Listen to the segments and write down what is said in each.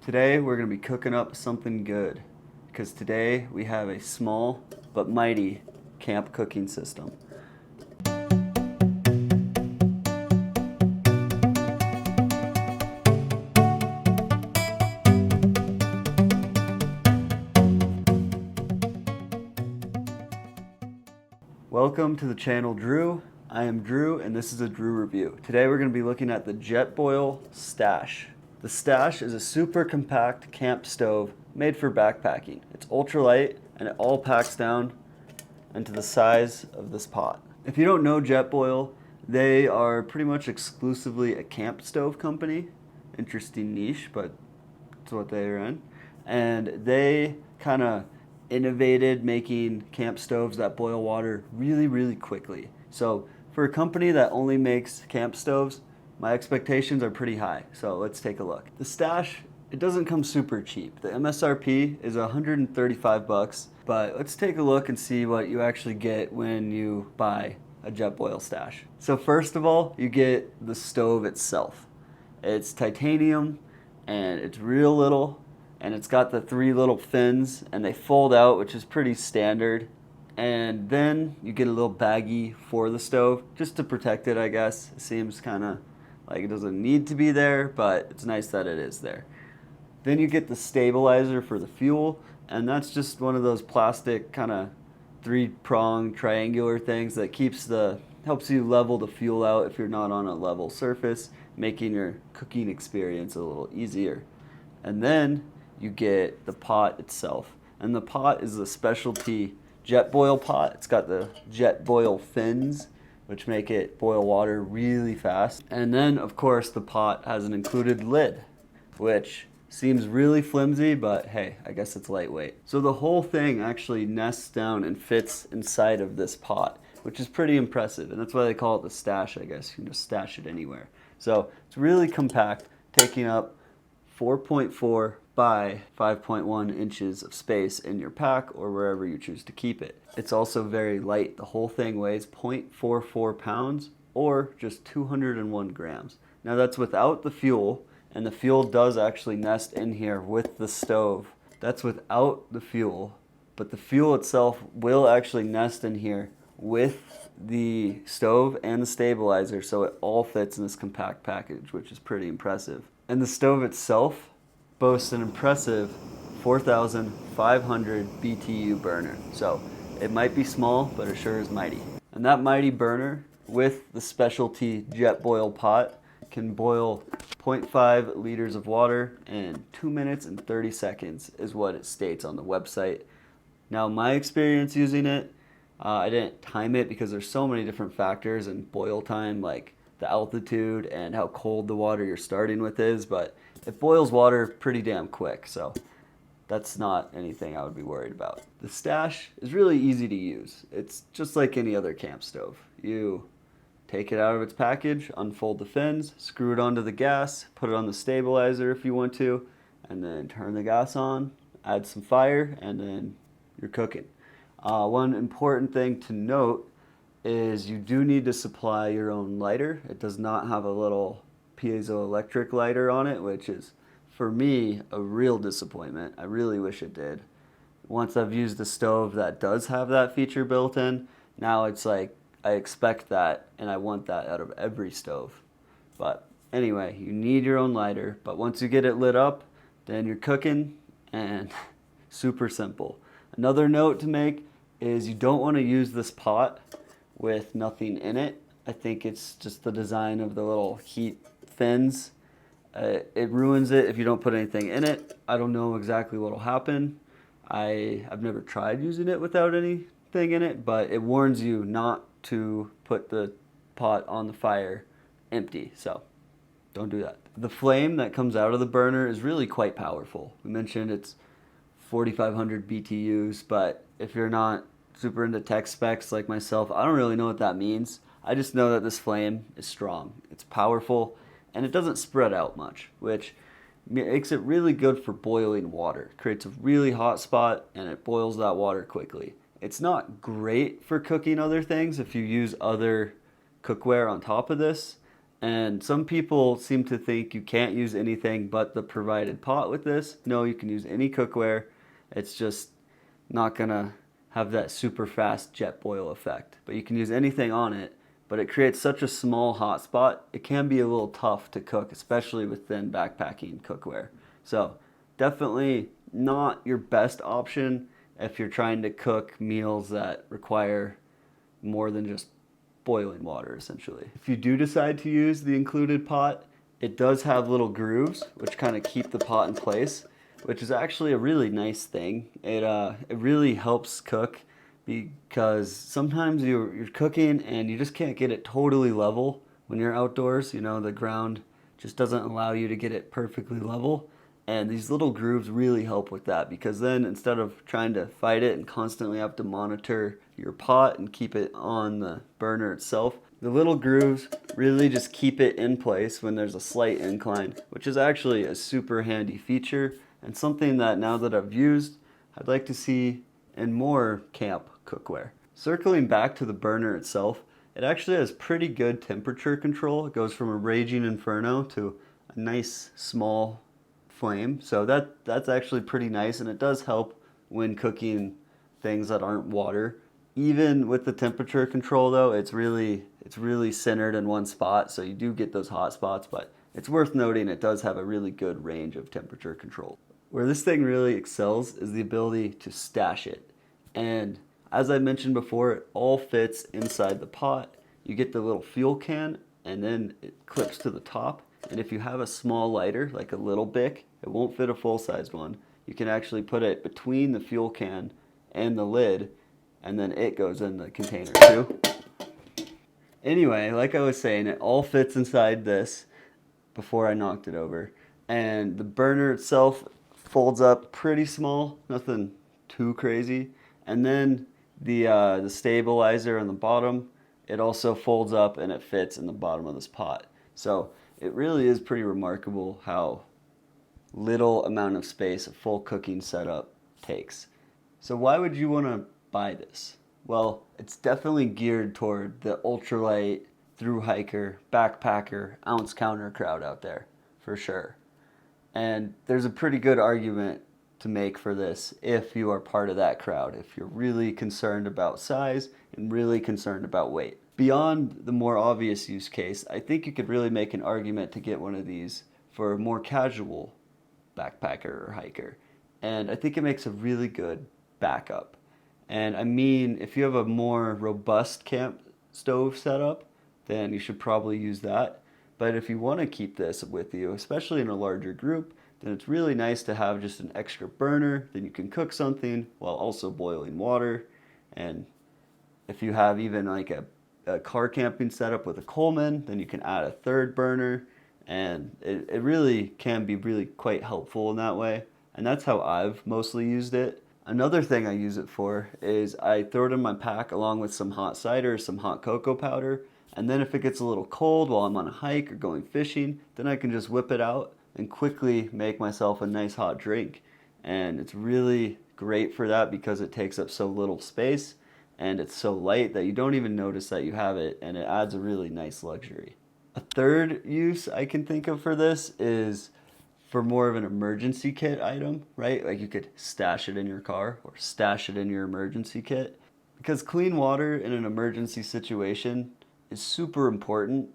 Today we're going to be cooking up something good because today we have a small but mighty camp cooking system. Welcome to the channel Drew. I am Drew and this is a Drew review. Today we're going to be looking at the Jetboil Stash. The Stash is a super compact camp stove made for backpacking. It's ultralight and it all packs down into the size of this pot. If you don't know Jetboil, they are pretty much exclusively a camp stove company. Interesting niche, but it's what they're in. And they kind of innovated making camp stoves that boil water really quickly. So for a company that only makes camp stoves, my expectations are pretty high. So let's take a look. The Stash, it doesn't come super cheap. The MSRP is $135, but let's take a look and see what you actually get when you buy a Jetboil Stash. So first of all, you get the stove itself. It's titanium and it's real little, and it's got the 3 little fins and they fold out, which is pretty standard. And then you get a little baggie for the stove just to protect it, I guess. It seems kind of like it doesn't need to be there, but it's nice that it is there. Then you get the stabilizer for the fuel, and that's just one of those plastic kind of 3-prong triangular things that helps you level the fuel out if you're not on a level surface, making your cooking experience a little easier. And then you get the pot itself, and the pot is a specialty Jetboil pot. It's got the Jetboil fins, which make it boil water really fast. And then, of course, the pot has an included lid, which seems really flimsy, but hey, I guess it's lightweight. So the whole thing actually nests down and fits inside of this pot, which is pretty impressive. And that's why they call it the Stash, I guess. You can just stash it anywhere. So it's really compact, taking up 4.4 by 5.1 inches of space in your pack or wherever you choose to keep it. It's also very light. The whole thing weighs 0.44 pounds or just 201 grams. Now that's without the fuel, and the fuel does actually nest in here with the stove. That's without the fuel, but the fuel itself will actually nest in here with the stove and the stabilizer, so it all fits in this compact package, which is pretty impressive. And the stove itself boasts an impressive 4,500 BTU burner. So it might be small, but it sure is mighty. And that mighty burner with the specialty Jetboil pot can boil 0.5 liters of water in 2 minutes and 30 seconds is what it states on the website. Now my experience using it, I didn't time it because there's so many different factors in boil time, like the altitude and how cold the water you're starting with is, but it boils water pretty damn quick, so that's not anything I would be worried about. The Stash is really easy to use. It's just like any other camp stove. You take it out of its package, unfold the fins, screw it onto the gas, put it on the stabilizer if you want to, and then turn the gas on, add some fire, and then you're cooking. One important thing to note is you do need to supply your own lighter. It does not have a little piezoelectric lighter on it, which is, for me, a real disappointment. I really wish it did. Once I've used a stove that does have that feature built in, now it's like I expect that and I want that out of every stove. But anyway, you need your own lighter, but once you get it lit up, then you're cooking, and super simple. Another note to make is you don't want to use this pot with nothing in it. I think it's just the design of the little heat fins. It ruins it if you don't put anything in it. I don't know exactly what will happen. I've never tried using it without anything in it, but it warns you not to put the pot on the fire empty, so don't do that. The flame that comes out of the burner is really quite powerful. We mentioned it's 4,500 BTUs, but if you're not super into tech specs like myself, I don't really know what that means. I just know that this flame is strong, it's powerful, and it doesn't spread out much, which makes it really good for boiling water. It creates a really hot spot and it boils that water quickly. It's not great for cooking other things if you use other cookware on top of this, And some people seem to think you can't use anything but the provided pot with this. No, you can use any cookware. It's just not gonna have that super fast jet boil effect. But you can use anything on it, but it creates such a small hot spot, it can be a little tough to cook, especially with thin backpacking cookware. So definitely not your best option if you're trying to cook meals that require more than just boiling water, essentially. If you do decide to use the included pot, it does have little grooves which kind of keep the pot in place, which is actually a really nice thing. It really helps cook because sometimes you're cooking and you just can't get it totally level when you're outdoors. You know, the ground just doesn't allow you to get it perfectly level. And these little grooves really help with that, because then instead of trying to fight it and constantly have to monitor your pot and keep it on the burner itself, the little grooves really just keep it in place when there's a slight incline, which is actually a super handy feature and something that now that I've used, I'd like to see in more camp cookware. Circling back to the burner itself, it actually has pretty good temperature control. It goes from a raging inferno to a nice small flame. So that's actually pretty nice, and it does help when cooking things that aren't water. Even with the temperature control though, it's really centered in one spot, so you do get those hot spots, but it's worth noting it does have a really good range of temperature control. Where this thing really excels is the ability to stash it. And as I mentioned before, it all fits inside the pot. You get the little fuel can, and then it clips to the top. And if you have a small lighter, like a little Bic, it won't fit a full-sized one. You can actually put it between the fuel can and the lid, and then it goes in the container too. Anyway, like I was saying, it all fits inside this before I knocked it over. And the burner itself folds up pretty small, nothing too crazy. And then the stabilizer on the bottom, it also folds up and it fits in the bottom of this pot. So it really is pretty remarkable how little amount of space a full cooking setup takes. So why would you want to buy this? Well, it's definitely geared toward the ultralight, through hiker, backpacker, ounce counter crowd out there, for sure. And there's a pretty good argument to make for this if you are part of that crowd, if you're really concerned about size and really concerned about weight. Beyond the more obvious use case, I think you could really make an argument to get one of these for a more casual backpacker or hiker. And I think it makes a really good backup. And I mean, if you have a more robust camp stove setup, then you should probably use that. But if you want to keep this with you, especially in a larger group, then it's really nice to have just an extra burner. Then you can cook something while also boiling water. And if you have even like a car camping setup with a Coleman, then you can add a third burner. And it really can be really quite helpful in that way. And that's how I've mostly used it. Another thing I use it for is I throw it in my pack along with some hot cider, some hot cocoa powder, and then if it gets a little cold while I'm on a hike or going fishing, then I can just whip it out and quickly make myself a nice hot drink. And it's really great for that because it takes up so little space and it's so light that you don't even notice that you have it, and it adds a really nice luxury. A third use I can think of for this is for more of an emergency kit item, right? Like you could stash it in your car or stash it in your emergency kit. Because clean water in an emergency situation is super important.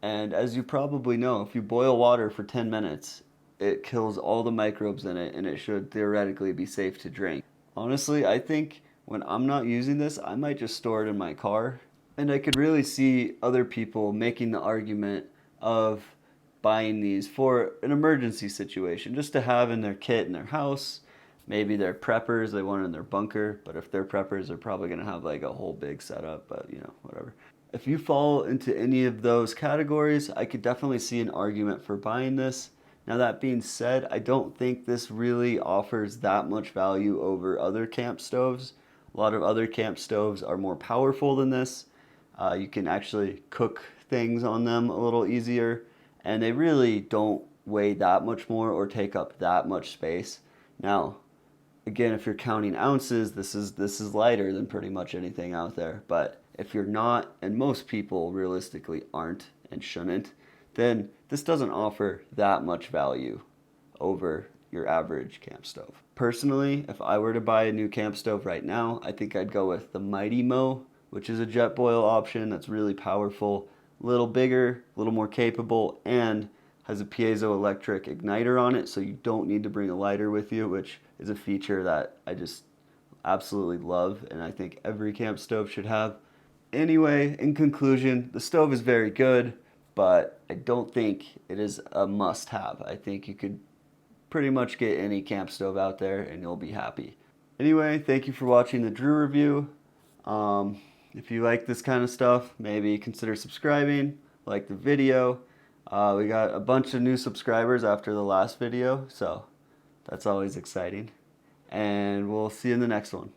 And as you probably know, if you boil water for 10 minutes, it kills all the microbes in it and it should theoretically be safe to drink. Honestly, I think when I'm not using this, I might just store it in my car. And I could really see other people making the argument of buying these for an emergency situation, just to have in their kit in their house. Maybe they're preppers, they want it in their bunker, but if they're preppers, they're probably going to have like a whole big setup, but you know, whatever. If you fall into any of those categories, I could definitely see an argument for buying this. Now that being said, I don't think this really offers that much value over other camp stoves. A lot of other camp stoves are more powerful than this. You can actually cook things on them a little easier, and they really don't weigh that much more or take up that much space. Now, again, if you're counting ounces, this is lighter than pretty much anything out there. But if you're not, and most people realistically aren't and shouldn't, then this doesn't offer that much value over your average camp stove. Personally, if I were to buy a new camp stove right now, I think I'd go with the Mighty Mo, which is a Jetboil option that's really powerful, a little bigger, a little more capable, and has a piezoelectric igniter on it, so you don't need to bring a lighter with you, which is a feature that I just absolutely love and I think every camp stove should have. Anyway, in conclusion, the stove is very good, but I don't think it is a must-have. I think you could pretty much get any camp stove out there and you'll be happy. Anyway, thank you for watching the Droo review. If you like this kind of stuff, maybe consider subscribing, like the video. We got a bunch of new subscribers after the last video, so that's always exciting. And we'll see you in the next one.